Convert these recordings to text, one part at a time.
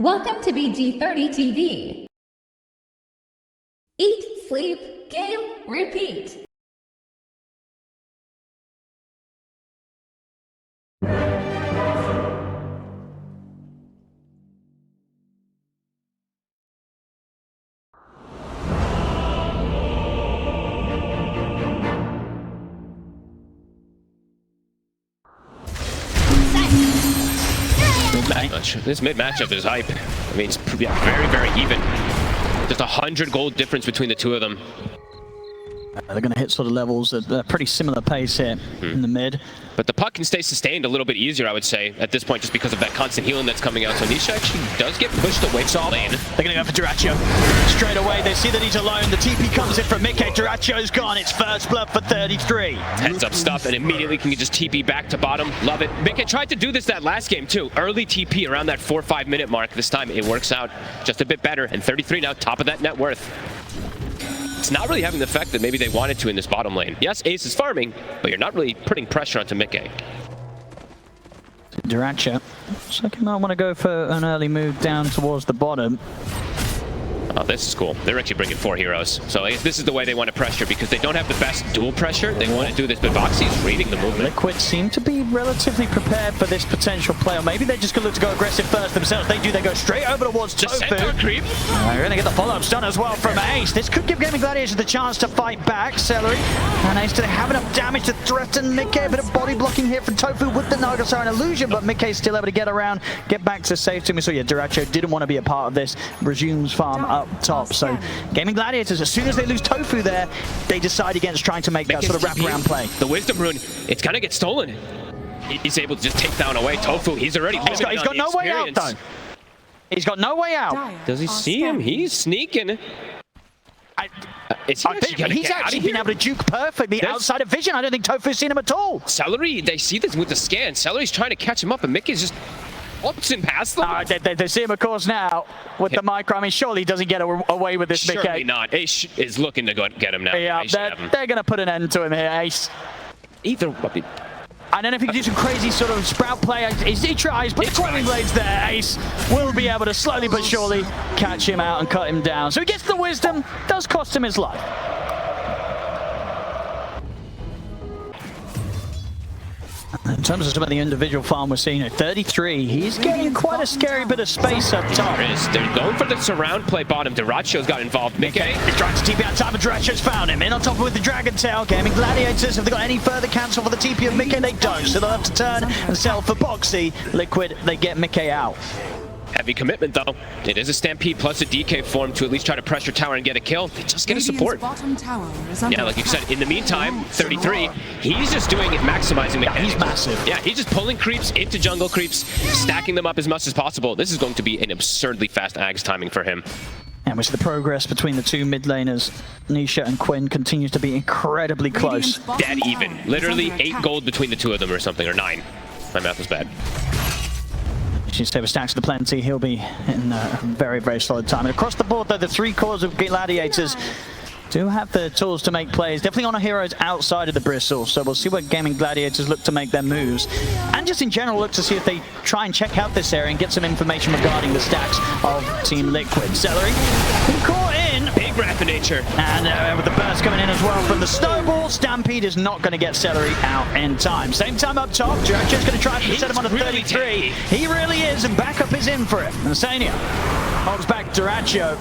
Welcome to BG30 TV. Eat, sleep, game, repeat. This mid matchup is hype. I mean, it's very, very even. Just 100 gold difference between the two of them. They're going to hit sort of levels at a pretty similar pace here in the mid. But the puck can stay sustained a little bit easier, I would say, at this point, just because of that constant healing that's coming out. So Nisha actually does get pushed away from the lane. They're going to go for Duraccio. Straight away, they see that he's alone. The TP comes in from Mickey. Duraccio's gone. It's first blood for 33. Heads up stuff, and immediately can just TP back to bottom. Love it. Mickey tried to do this that last game, too. Early TP around that 4 or 5 minute mark. This time, it works out just a bit better. And 33 now, top of that net worth. It's not really having the effect that maybe they wanted to in this bottom lane. Yes, Ace is farming, but you're not really putting pressure onto Mickey. Duraccio looks like he might want to go for an early move down towards the bottom. Oh, this is cool. They're actually bringing 4 heroes. So I guess this is the way they want to pressure, because they don't have the best dual pressure. They want to do this, but Voxy's reading the movement. Liquid seem to be relatively prepared for this potential play, or maybe they're just going to look to go aggressive first themselves. They do, they go straight over towards Tofu. Centaur creep. They're going to get the follow-up stun as well from Ace. This could give Gaimin Gladiators the chance to fight back. Celery and Ace, do they have enough damage to threaten Mickey? A bit of body blocking here from Tofu with the Naga Siren illusion, but Mickey's still able to get around, get back to safety. We saw, yeah, Duraccio didn't want to be a part of this. Resumes farm up top, so Gaimin Gladiators, as soon as they lose Tofu there, they decide against trying to make that sort of wraparound play. The Wisdom Rune, it's gonna get stolen. He's able to just take down away Tofu. He's already he's got no way out, though. He's got no way out. Does he see him? He's sneaking. He's actually been able to juke perfectly outside of vision. I don't think Tofu's seen him at all. Celery, they see this with the scan. Celery's trying to catch him up, and Mickey's just ups and past them. They see him, of course, now with the micro. I mean, surely he doesn't get away with this, Mickey. Surely not. Ace is looking to go get him now. Yeah, they're going to put an end to him here, Ace. I don't know if he can do some crazy sort of sprout play. He tries, but the Gaimin Blades there, Ace will be able to slowly but surely catch him out and cut him down. So he gets the wisdom, does cost him his life. In terms of some of the individual farm we're seeing at 33, he's getting quite a scary bit of space up top. They're going for the surround play bottom. Duraccio's got involved. Mickey is trying to TP on top, but Duraccio's found him. In on top with the Dragon Tail. Gaimin Gladiators, have they got any further cancel for the TP of Mickey? They don't, so they'll have to turn and sell for Boxy. Liquid, they get Mickey out. Heavy commitment, though. It is a Stampede plus a DK form to at least try to pressure tower and get a kill. They just get a support. Yeah, like you said, in the meantime, 33, he's just doing it, maximizing the he's massive. Yeah, he's just pulling creeps into jungle creeps, stacking them up as much as possible. This is going to be an absurdly fast Ags timing for him. And we see the progress between the two mid laners. Nisha and Quinn continues to be incredibly close. Dead even. Literally 8 gold between the two of them or something, or 9. My math was bad. She's stacks to the plenty. He'll be in a very, very solid time. And across the board, though, the 3 cores of Gladiators do have the tools to make plays. Definitely on heroes outside of the bristle. So we'll see what Gaimin Gladiators look to make their moves. And just in general, look to see if they try and check out this area and get some information regarding the stacks of Team Liquid. Celery, caught in. Big Wrath of Nature. And with the burst coming in as well from the snowball, Stampede is not going to get Celery out in time. Same time up top, Duraccio's going to try and set him on a 33. He really is, and backup is in for it. And Sania holds back Duraccio.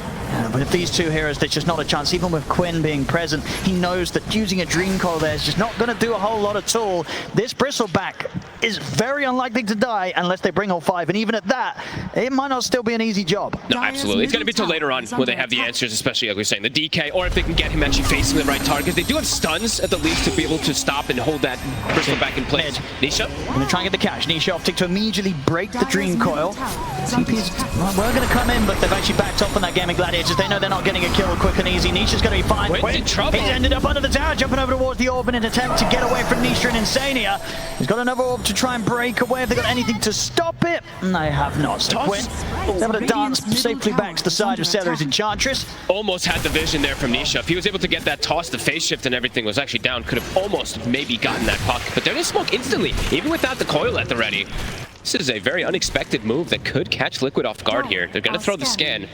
But if these two heroes, there's just not a chance. Even with Quinn being present, he knows that using a Dream Coil there is just not going to do a whole lot at all. This Bristleback is very unlikely to die unless they bring all 5. And even at that, it might not still be an easy job. No, absolutely. It's going to be till later on when they have the answers, especially like we were saying, the DK, or if they can get him actually facing the right target. They do have stuns at the least to be able to stop and hold that Bristleback in place. Nisha? Going to try and get the catch. Nisha opting to immediately break the Dream Coil. TP's well, going to come in, but they've actually backed off on that Gaimin Gladiators. They know they're not getting a kill quick and easy. Nisha's going to be fine. Quinn's in trouble. He's ended up under the tower, jumping over towards the orb in an attempt to get away from Nisha and Insania. He's got another orb to try and break away. Have they got anything to stop it? They have not. So Quinn is able to dance safely back to the side of Celery's Enchantress. Almost had the vision there from Nisha. If he was able to get that toss, the phase shift and everything was actually down, could have almost maybe gotten that puck. But they're going to smoke instantly, even without the coil at the ready. This is a very unexpected move that could catch Liquid off guard here. They're going to throw the scan.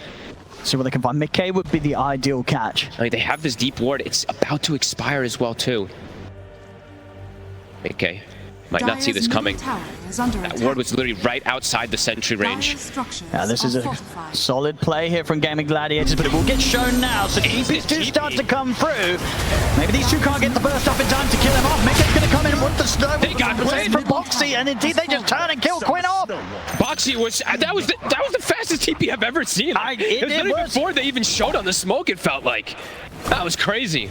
See what they can find. Mickey would be the ideal catch. I mean, they have this deep ward. It's about to expire as well, too. Mickey might not see this coming. That ward was literally right outside the sentry range. Yeah, this is a solid play here from Gaimin Gladiators, but it will get shown now. So TPs do start to come through. Maybe these two can't get the burst off in time to kill him off. Mickey's going to come in with the snow. They got Quinn from Boxy, and indeed they just turn and kill Quinn off. Boxy was that was the fastest TP I've ever seen. It was literally before they even showed on the smoke. It felt like that was crazy.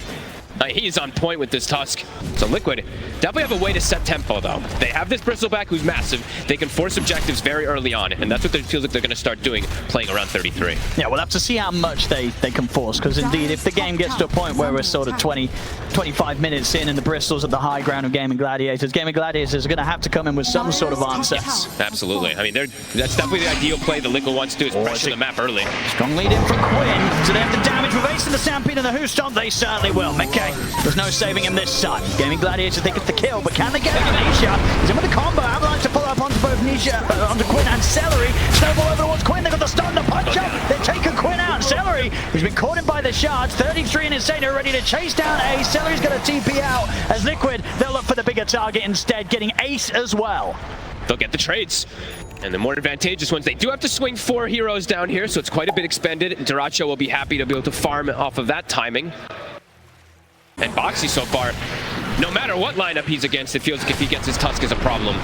He's on point with this Tusk. So Liquid definitely have a way to set tempo, though. They have this Bristleback who's massive. They can force objectives very early on, and that's what it feels like they're going to start doing, playing around 33. Yeah, we'll have to see how much they can force, because indeed, if the game gets to a point where we're sort of 20, 25 minutes in and the Bristol's at the high ground of Gaimin Gladiators are going to have to come in with some sort of answer. Yes, absolutely. I mean, that's definitely the ideal play that Liquid wants to do, is pressure the map early. Strong lead in from Quinn, so they have the damage with Ace and the Stampede and the Who Stomp. They certainly will. Mickey, there's no saving him this time. Gaimin Gladiators think it's the kill, but can they get it? Nisha, he's in with the combo. Avalanche to pull up onto both Nisha, onto Quinn and Celery. Snowball over towards Quinn. They got the stun, the punch up. They're taking Quinn out. Celery, he's been caught in by the shards. 33 and Insane are ready to chase down Ace. Celery's going to TP out as Liquid. They'll look for the bigger target instead, getting Ace as well. They'll get the trades. And the more advantageous ones, they do have to swing 4 heroes down here, so it's quite a bit expended. Duracho will be happy to be able to farm off of that timing. And Boxy so far, no matter what lineup he's against, it feels like if he gets his Tusk is a problem.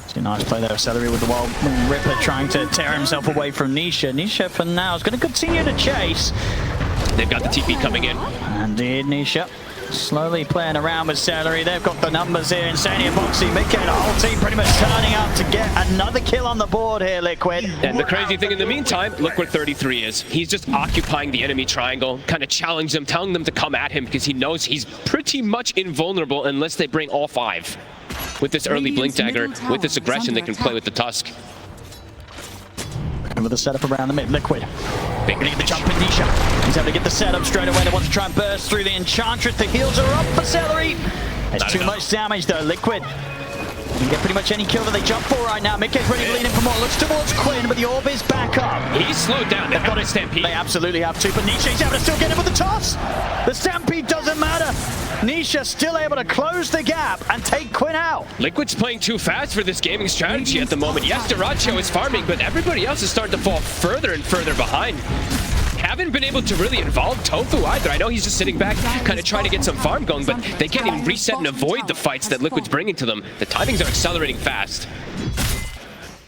It's a nice play there. Celery with the Wild Ripper trying to tear himself away from Nisha. Nisha for now is going to continue to chase. They've got the TP coming in. Indeed, Nisha slowly playing around with Celery. They've got the numbers here. Insane and Boxy, Mickey, the whole team pretty much turning up to get another kill on the board here, Liquid. And the crazy thing in the meantime, look where 33 is. He's just occupying the enemy triangle, kind of challenging them, telling them to come at him because he knows he's pretty much invulnerable unless they bring all 5. With this early Blink Dagger, with this aggression, they can play with the Tusk. With the setup around the mid, Liquid. Big gonna get the jump in Nisha. He's able to get the setup straight away. They want to try and burst through the Enchantress. The heals are up for Celery. There's too much damage though. Liquid can get pretty much any kill that they jump for right now. Mickey's ready to lean in for more. Looks towards Quinn, but the orb is back up. He's slowed down. They've got a Stampede. They absolutely have to, but Nisha's able to still get him with the toss. The Stampede doesn't matter. Nisha still able to close the gap and take Quinn out. Liquid's playing too fast for this gaming strategy at the moment. Yes, Duracho is farming, but everybody else is starting to fall further and further behind. Haven't been able to really involve Tofu either. I know he's just sitting back, kind of trying to get some farm going, but they can't even reset and avoid the fights that Liquid's bringing to them. The timings are accelerating fast.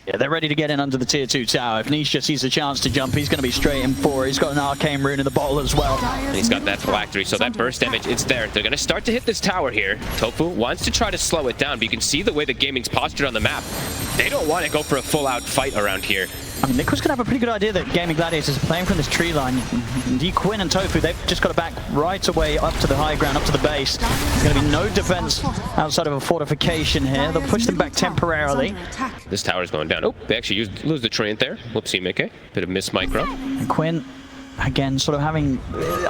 Yeah, they're ready to get in under the tier 2 tower. If Nisha sees a chance to jump, he's going to be straight in 4. He's got an arcane rune in the bottle as well. And he's got that phylactery, so that burst damage, it's there. They're going to start to hit this tower here. Tofu wants to try to slow it down, but you can see the way that gaming's postured on the map. They don't want to go for a full-out fight around here. I mean, Liquid's going to have a pretty good idea that Gaimin Gladiators are playing from this tree line. Indeed, Quinn and Tofu, they've just got to back right away up to the high ground, up to the base. There's going to be no defense outside of a fortification here. They'll push them back temporarily. This tower's going down. Oh, they actually lose the treant there. Whoopsie, Mickey. Bit of miss micro. And Quinn, again, sort of having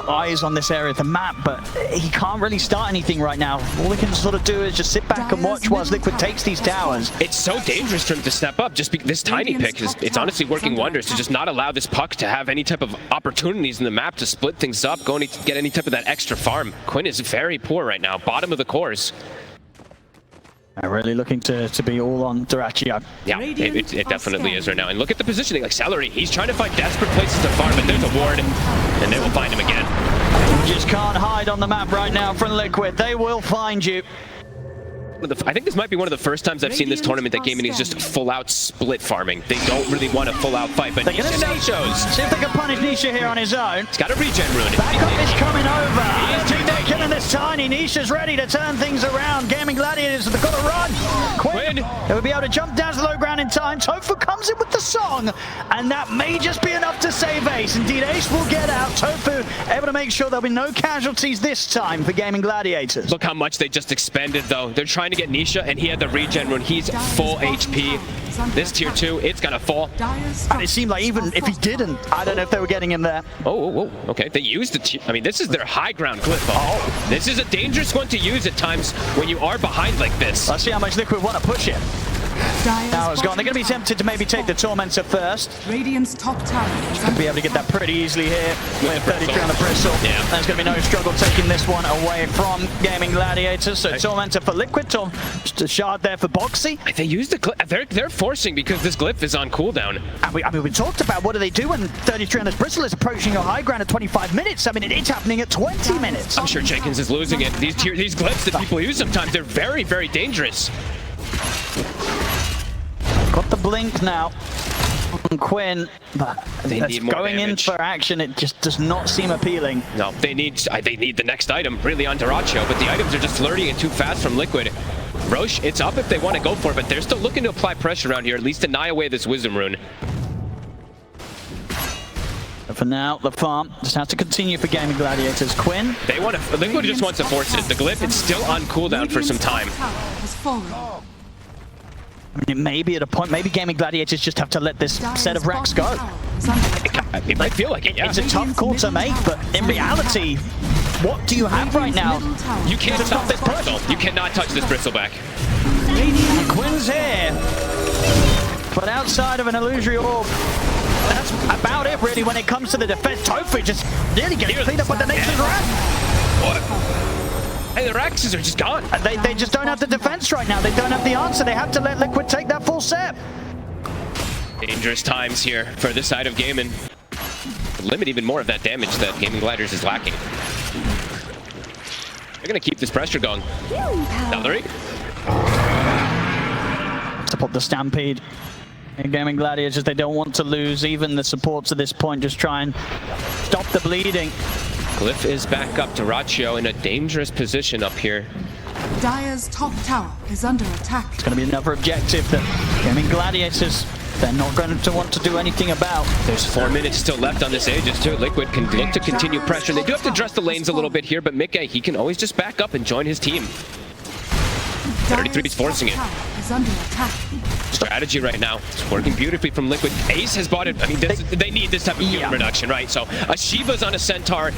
eyes on this area of the map, but he can't really start anything right now. All he can sort of do is just sit back and watch whilst Liquid takes these towers. It's so dangerous for him to step up. Just this tiny pick, it's honestly working wonders to just not allow this puck to have any type of opportunities in the map to split things up, go to get any type of that extra farm. Quinn is very poor right now, bottom of the cores. They're really looking to be all on Duracho. Yeah, it definitely is right now. And look at the positioning, like Celery. He's trying to find desperate places to farm, but there's a ward, and they will find him again. You just can't hide on the map right now from Liquid. They will find you. I think this might be one of the first times I've seen this tournament that Gaimin is just full-out split farming. They don't really want a full-out fight, but Nisha now shows. See if they can punish Nisha here on his own. He's got a regen rune. Backup is coming over. They're killing this tiny. Nisha's ready to turn things around. Gaimin Gladiators, they've got to run. Quinn, they will be able to jump down to the low ground in time. Tofu comes in with the song, and that may just be enough to save Ace. Indeed, Ace will get out. Tofu able to make sure there'll be no casualties this time for Gaimin Gladiators. Look how much they just expended, though. They're trying to get Nisha, and he had the regen rune. He's full HP. This tier 2, it's gonna fall. And it seemed like even if he didn't, I don't know if they were getting him there. Oh, okay. They used the I mean, this is their high ground glyph. Oh, this is a dangerous one to use at times when you are behind like this. Let's see how much Liquid want to push it. Now it's gone. They're going to be tempted to maybe take the Tormentor first. Radiant's top tower is Going to be able to get that pretty easily here with 33 on the bristle. Yeah. There's going to be no struggle taking this one away from Gaimin Gladiators. So Tormentor for Liquid, just a shard there for Boxy. They use the glyph. They're forcing because this glyph is on cooldown. And we talked about what do they do when 33 on this bristle is approaching your high ground at 25 minutes. I mean, it's happening at 20 minutes. I'm sure Jenkins is losing it. These glyphs that people use sometimes, they're very, very dangerous. Got the blink now on Quinn, but They need more going damage. in for action, it just does not seem appealing. No, they need the next item really on Duracho, but the items are just flirting it too fast from Liquid. Roche, it's up if they want to go for it, but they're still looking to apply pressure around here, at least deny away this Wisdom Rune. And for now, the farm just has to continue for Gaimin Gladiators. Quinn, They want to. Liquid just wants to force it. The glyph is still on cooldown for some time. I mean, it may be at a point, maybe Gaimin Gladiators just have to let this set of racks go. It might feel like it, yeah. It's a tough call to make, but in reality, what do you have right now? You can't stop this bristle. You cannot touch this bristleback. And Quinn's here, but outside of an illusory orb, that's about it really when it comes to the defense. Tofu just nearly getting cleaned up with the Nature's Wrath. Hey, the Raxes are just gone. They just don't have the defense right now. They don't have the answer. They have to let Liquid take that full set. Dangerous times here for this side of Gaimin. Limit even more of that damage that Gaimin Gladiators is lacking. They're going to keep this pressure going. Celery. Support the Stampede. And Gaimin Gladiators, they don't want to lose even the supports at this point. Just try and stop the bleeding. Glyph is back up. Duracho in a dangerous position up here. Dire's top tower is under attack. It's going to be another objective that Gaimin Gladiators, they're not going to want to do anything about. There's 4 minutes still left on this Aegis too. Liquid can look to continue pressure. They do have to dress the lanes a little bit here, but Mickey, he can always just back up and join his team. 33 is forcing it. Is under attack. Strategy right now. It's working beautifully from Liquid. Ace has bought it. I mean, they need this type of healing reduction, right? So a Shiva's on a Centaur.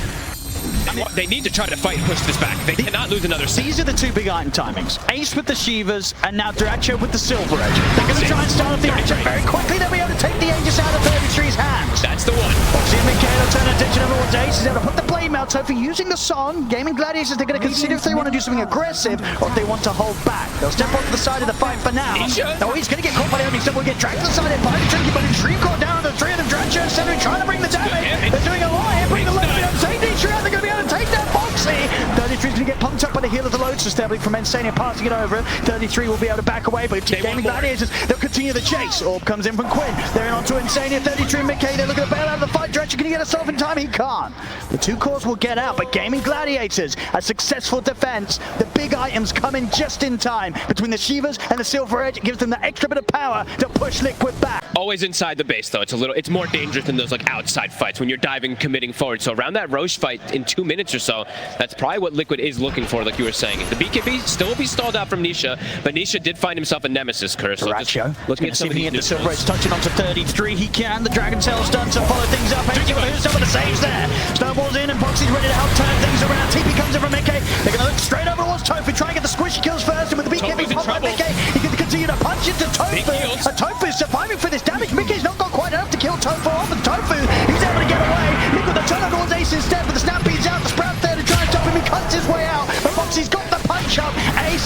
They need to try to fight and push this back. They cannot lose another set. These are the two big item timings. Ace with the Shivas, and now Duracho with the Silver Edge. They're going to try and start off the action very quickly. They'll be able to take the Aegis out of 33's hands. That's the one. Boxy and Mikhail turn attention over towards Ace. He's able to put the blame out. So for using the song, Gaimin Gladiators, they're going to consider if they want to do something aggressive or if they want to hold back. They'll step off to the side of the fight for now. Oh, he's going to get caught by the enemy. So we'll get dragged to the side of the tricky, but it's Dream Core down on the three of them. Duracho and Celery trying to bring the damage. They're doing a lot here. Bring the load down. Take these through. They're going to be able to take that Boxy. 33 is going to get pumped up by the heel of the load system from Insania passing it over. 33 will be able to back away, but Gaimin Gladiators, they'll continue the chase. Orb comes in from Quinn. They're in onto Insania. 33 and Mickey, they're looking to bail out of the fight. Dretcher, can he get us off in time? He can't. The two cores will get out, but Gaimin Gladiators, a successful defense. The big items come in just in time. Between the Shivas and the Silver Edge, it gives them the extra bit of power to push Liquid back. Always inside the base, though. It's more dangerous than those like outside fights when you're diving, committing forward. So around that Roche fight in 2 minutes or so, that's probably what Liquid is looking for, like you were saying. The BKB still will be stalled out from Nisha, but Nisha did find himself a Nemesis curse. So Duracho, looking at some of these the Silver Edge touching onto 33. He can. The Dragon Tail's done to follow things up. Who's some of the saves there? Snowball's in and Boxy's ready to help turn things around. TP comes in from Mickey. They're going to look straight over towards Tofu. Try and get the squishy kills first. And with the BKB pop by Mickey, he can continue to punch into Tofu. And Tofu's surviving for this damage. Mickey's not got quite enough to kill Tofu off. And Tofu, he's able to get away. Liquid, the turn over towards Ace instead. But the Stampede's out. The Sprout there to try and stop him. He cuts his way out. But Boxy's got the punch up. Ace,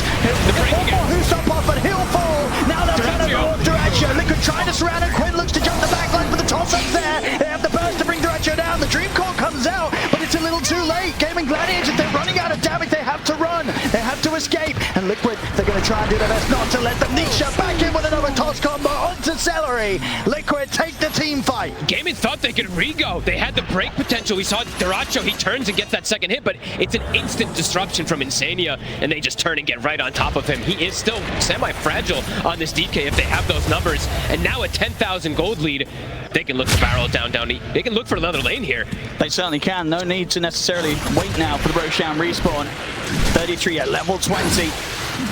who's stop off, but he'll fall. Now they'll turn over towards Duracho. Liquid trying to surround him. Quinn looks to jump the backline for the toss-up there. They have the burst to bring Duracho down. The Dream Core comes out, but it's a little too late. Gaimin Gladiators, they're running out of damage. They have to run. They have to escape. And Liquid, they're going to try and do their best not to let them. Nisha back in with another toss combo onto Celery. Liquid take the team fight. Gaimin thought they could re-go. They had the break potential. We saw Duracho, he turns and gets that second hit, but it's an instant disruption from Insania, and they just turn and get right on top of him. He is still semi-fragile on this DK if they have those numbers, and now a 10,000 gold lead. They can look to barrel it down. They can look for another lane here. They certainly can. No need to necessarily wait now for the Roshan respawn. 33 at level 20.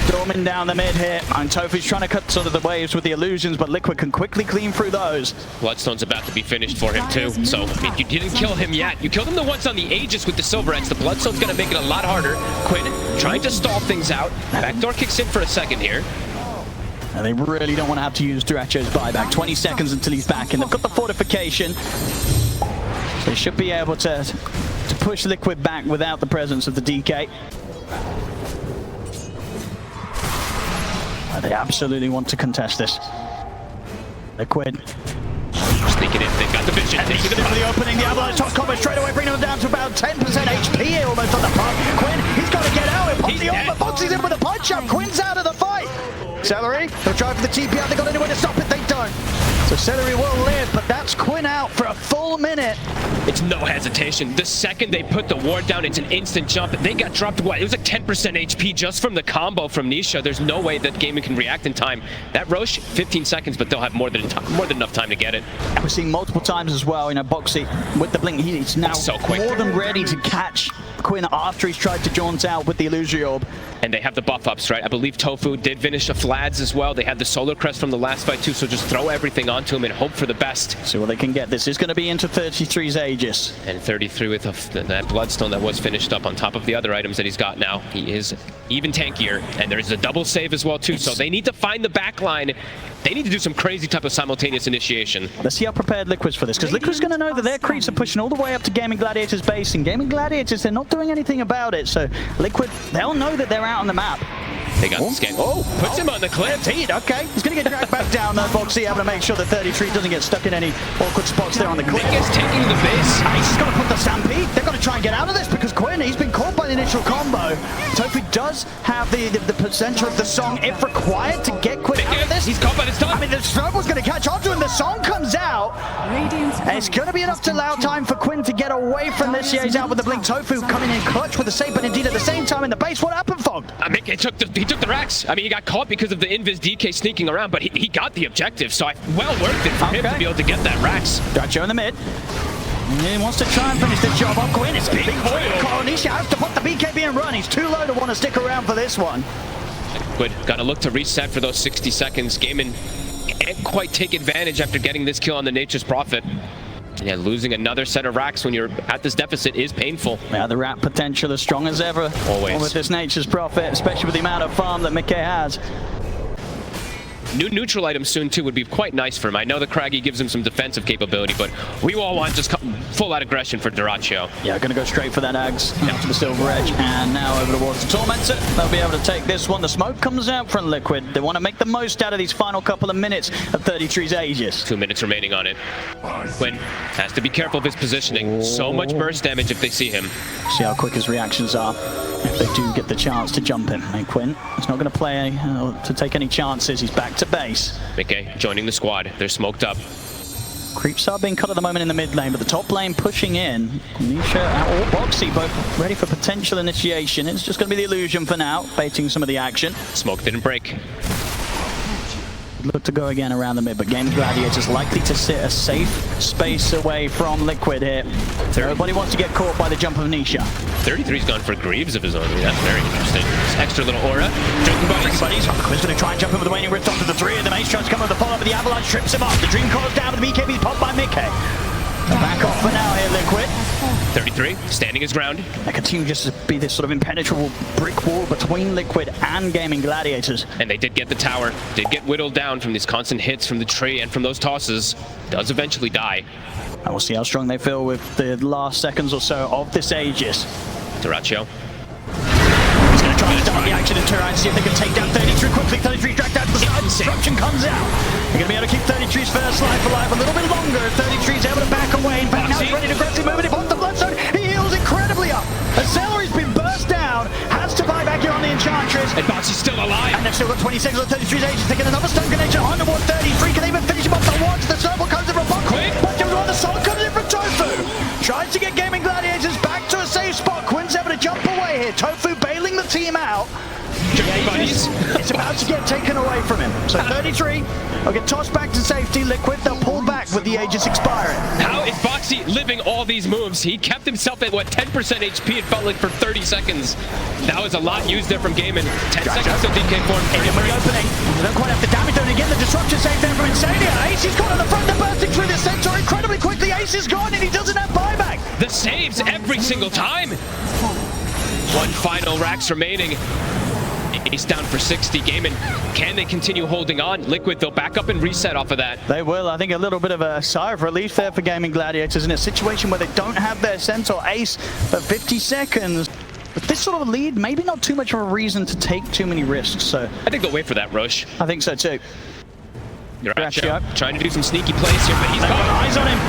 Storming down the mid here, and Tofu's trying to cut sort of the waves with the illusions, but Liquid can quickly clean through those. Bloodstone's about to be finished for him too, so I mean, you didn't kill him yet. You killed him the once on the Aegis with the Silver Edge. The Bloodstone's going to make it a lot harder. Quinn trying to stall things out. Backdoor kicks in for a second here. And they really don't want to have to use Duracho's buyback. 20 seconds until he's back, and they've got the fortification. They should be able to push Liquid back without the presence of the DK. They absolutely want to contest this. Liquid. Sneaking in, they've got the vision. And he's the opening, the Avalanche top combo straight away, bringing them down to about 10% HP here, almost on the puck. Quinn, he's got to get out. It pops the armor, Boxy's in with a punch up. Quinn's out of the fight. Celery, they'll try for the TP out. They got anywhere to stop it, they don't. So Celery will live, but that's Quinn out for a full minute. It's no hesitation. The second they put the ward down, it's an instant jump. They got dropped, what? It was like 10% HP just from the combo from Nisha. There's no way that Gaimin can react in time. That Roche, 15 seconds, but they'll have more than enough time to get it. And we're seeing multiple times as well, you know, Boxy with the blink, he's now so quick. More than ready to catch Quinn after he's tried to jaunt out with the illusory orb. And they have the buff ups, right? I believe Tofu did finish the Flads as well. They had the Solar Crest from the last fight too, so just throw everything onto him and hope for the best. See what they can get. This is going to be into 33's Aegis. And 33 with that Bloodstone that was finished up on top of the other items that he's got now. He is even tankier, and there's a double save as well too, so they need to find the back line. They need to do some crazy type of simultaneous initiation. Let's see how prepared Liquid's for this, because Liquid's going to know that their creeps are pushing all the way up to Gaimin Gladiators base, and Gaimin Gladiators, they're not doing anything about it, so Liquid, they'll know that they're out on the map. They got the scan. Oh, puts him on the cliff. Okay, he's going to get dragged back down though, Boxy, having to make sure that 33 doesn't get stuck in any awkward spots there on the cliff. Nick is taking the base. He's just got to put the Stampede. They've got to try and get out of this because Quinn, he's been caught by the initial combo. Tofu does have the center of the song if required to get Quinn out of this. He's caught by the stun. I mean, the Snowball's going to catch on to him. The song comes out. And it's going to be enough to allow time for Quinn to get away from this. Yeah, he's out with the blink. Tofu coming in clutch with the save, but indeed at the same time in the base, what happened, Fog? I mean, he took the racks. I mean, he got caught because of the Invis DK sneaking around, but he got the objective, so well worth it for him to be able to get that racks. Duracho in the mid. He wants to try and finish this job off. Quinn, it's big boy. Nisha has to put the BKB and run. He's too low to want to stick around for this one. Good. Got to look to reset for those 60 seconds. Gaimin can't quite take advantage after getting this kill on the Nature's Prophet. Yeah, losing another set of racks when you're at this deficit is painful. Yeah, the rat potential as strong as ever. Always. With this Nature's Prophet, especially with the amount of farm that Mickey has. New neutral items soon too would be quite nice for him. I know the Craggy gives him some defensive capability, but we all want just full out aggression for Duracho. Yeah, going to go straight for that Ags out to the Silver Edge, and now over towards the Tormentor. They'll be able to take this one. The smoke comes out from Liquid. They want to make the most out of these final couple of minutes of 33's Aegis. 2 minutes remaining on it. Quinn has to be careful of his positioning. So much burst damage if they see him. See how quick his reactions are if they do get the chance to jump him. And Quinn is not going to play to take any chances. He's back to base. Mickey joining the squad. They're smoked up. Creeps are being cut at the moment in the mid lane, but the top lane pushing in. Nisha or Boxy both ready for potential initiation. It's just going to be the illusion for now, baiting some of the action. Smoke didn't break. Look to go again around the mid, but Gaimin Gladiators likely to sit a safe space away from Liquid here. Everybody wants to get caught by the jump of Nisha. 33's gone for Greaves of his own. I mean, that's very interesting. This extra little aura. Drinking buddies. Quinn's going to try and jump in with the waning rift onto the three, and the Mace tries to come with the follow-up, but the Avalanche trips him off. The Dream calls down, but the BKB's popped by Mickey. Back off for now here, Liquid. 33, standing his ground. That continues just to be this sort of impenetrable brick wall between Liquid and Gaimin Gladiators. And they did get the tower, did get whittled down from these constant hits from the tree and from those tosses. Does eventually die. And we'll see how strong they feel with the last seconds or so of this Aegis. Duracho. He's going to try and start the action in Turan to see if they can take down 33 quickly. 33 dragged out to the side. Disruption comes out. They're going to be able to keep 33's first life alive a little bit longer. 33's able to back away. In fact, now he's ready to aggressively move it. He pops the Bloodstone. He heals incredibly up. As Celery's been burst down, has to buy back here on the Enchantress. And Boxy's still alive. And they've still got 20 seconds on 33's Aegis. Taking another stone connection on towards 33. Can they even finish him off the once? The Snowball comes in from Box. Quick. The Soul comes in from Tofu. Tries to get Gaimin Gladiators back to a safe spot. Quinn's able to jump away here. Tofu bailing the team out. Buddies. It's about to get taken away from him. So 33 will get tossed back to safety. Liquid, they'll pull back with the Aegis expiring. How is Boxy living all these moves? He kept himself at, what, 10% HP, it felt like, for 30 seconds. That was a lot used there from Gaimin. 10 seconds till DK form. Enemy opening. They don't quite have the damage done again. The disruption saved there from Insania. Ace has got on the front. They're bursting through the center incredibly quickly. Ace is gone and he doesn't have buyback. The saves every single time. One final racks remaining. He's down for 60. Gaimin, can they continue holding on? Liquid, they'll back up and reset off of that. They will. I think a little bit of a sigh of relief there for Gaimin Gladiators in a situation where they don't have their Centaur ace for 50 seconds. With this sort of a lead, maybe not too much of a reason to take too many risks. So I think they'll wait for that rush. I think so too. Dyrachyo trying to do some sneaky plays here, but he's got eyes on him.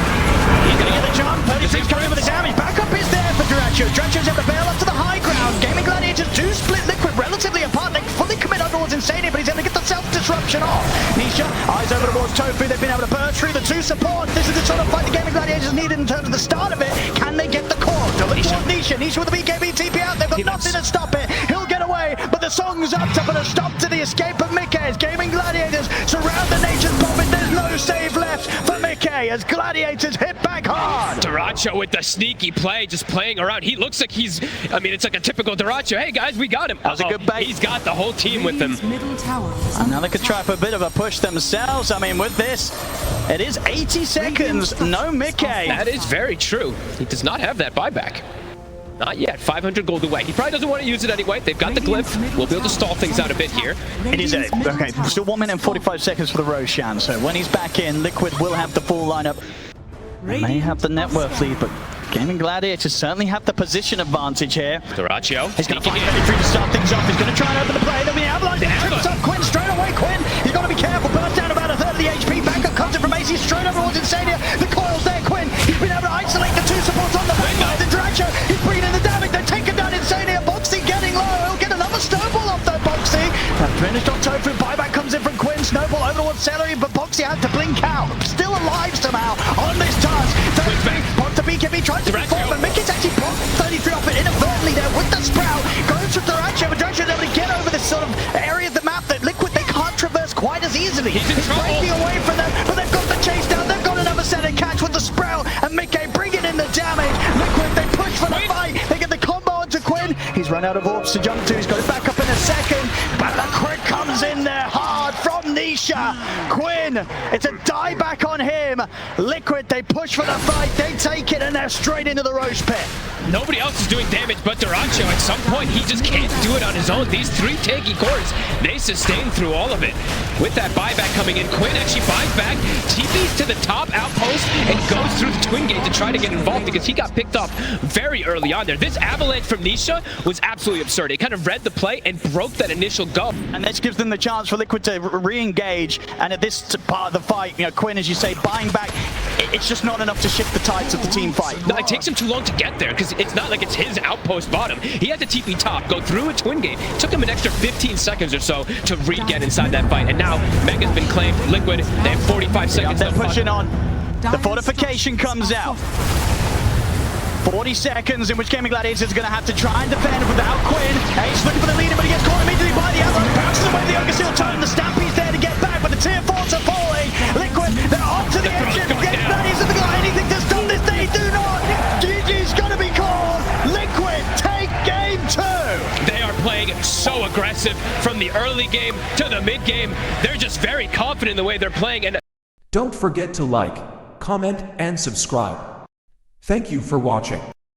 He's going to get the jump. 33's coming in with the damage. Backup is there for Dyrachyo. Dyrachyo's able to bail up to the high ground. Gaimin Gladiators do split Liquid relatively apart. They fully commit on towards Insania, but he's able to get the self-disruption off. Nisha, eyes over towards Tofu. They've been able to burst through the two supports. This is the sort of fight the Gaimin Gladiators needed in terms of the start of it. Can they get the core? To look towards Nisha. Nisha with the BKB TP out. They've got nothing to stop it. He'll get away, but the song's up to put a stop to the escape of Mickey as Gaimin Gladiators surround the nation's profit. There's no save left for Mickey as Gladiators hit back hard. Dyrachyo with the sneaky play, just playing around. He looks like he's, I mean, it's like a typical Dyrachyo. Hey guys, we got him. That was a good bait. He's got the whole team with him. Middle tower And now they could try for a bit of a push themselves. I mean, with this, it is 80 seconds, no Mickey. That is very true. He does not have that buyback. Not yet. 500 gold away. He probably doesn't want to use it anyway. They've got the glyph. We'll be able to stall things out a bit here. It is okay. Still 1 minute and 45 seconds for the Roshan. So when he's back in, Liquid will have the full lineup. They may have the net worth lead, but Gaimin Gladiators certainly have the position advantage here. Dyrachyo. He's going to find 33 to start things off. He's going to try and open the play. There'll be an avalanche. Trips up Quinn straight away. Quinn, he's got to be careful. Burst down about a third of the HP. Backup comes in from AC straight over towards Insania. The coil's there. Quinn, he's been able to isolate the two supports on the backside. The Dyrachyo, he's bringing in the damage. They're taking down Insania. Boxy getting low. He'll get another snowball off that Boxy. Now finished on Tofu. Buyback comes in from Quinn. Snowball over towards Celery, but Boxy had to blink out. Still alive somehow on this task. 33 pops the BKB, tries to perform, and Mickey's actually blocked 33 off it inadvertently there with the Sprout. Goes for Dyrachyo, but Dyrachyo's able to get over this sort of area of the map that Liquid they can't traverse quite as easily. He's breaking away from them, but they've got the chase down. They've got another set of catch with the Sprout, and Mickey bringing in the damage. Liquid, they push for the fight. They get the combo onto Quinn. He's run out of orbs to jump to. He's got it back up in a second, but the crit comes in there hard from Nisha. Quinn, it's a dieback on him. Liquid, they push for the fight. They take it, and they're straight into the Roche pit. Nobody else is doing damage but Dyrachyo. At some point, he just can't do it on his own. These 3 tanky cores, they sustain through all of it. With that buyback coming in, Quinn actually buys back, TPs to the top outpost, and goes through the twin gate to try to get involved because he got picked off very early on there. This avalanche from Nisha was absolutely absurd. It kind of read the play and broke that initial go. And this gives them the chance for Liquid to re-engage. And at this part of the fight, you know, Quinn, as you say, buying back, it's just not enough to shift the tides of the team fight. No, it takes him too long to get there because it's not like it's his outpost bottom. He had to TP top, go through a twin gate. It took him an extra 15 seconds or so to re-get inside that fight. And now Mega's been claimed. Liquid, they have 45 seconds. They're pushing on. The fortification comes out. 40 seconds in which Gaimin Gladiators is going to have to try and defend without Quinn. Ace looking for the leader, but he gets caught immediately by the avalanche. Bounces away the Ogre Seal Totem. The Stampy's there to get back, but the tier 4s are falling. Liquid, they're onto the edge. Gaimin Gladiators haven't got anything to stop this. They do not. GG's going to be called. Liquid take game 2. They are playing so aggressive from the early game to the mid game. They're just very confident in the way they're playing. And don't forget to like, comment, and subscribe. Thank you for watching.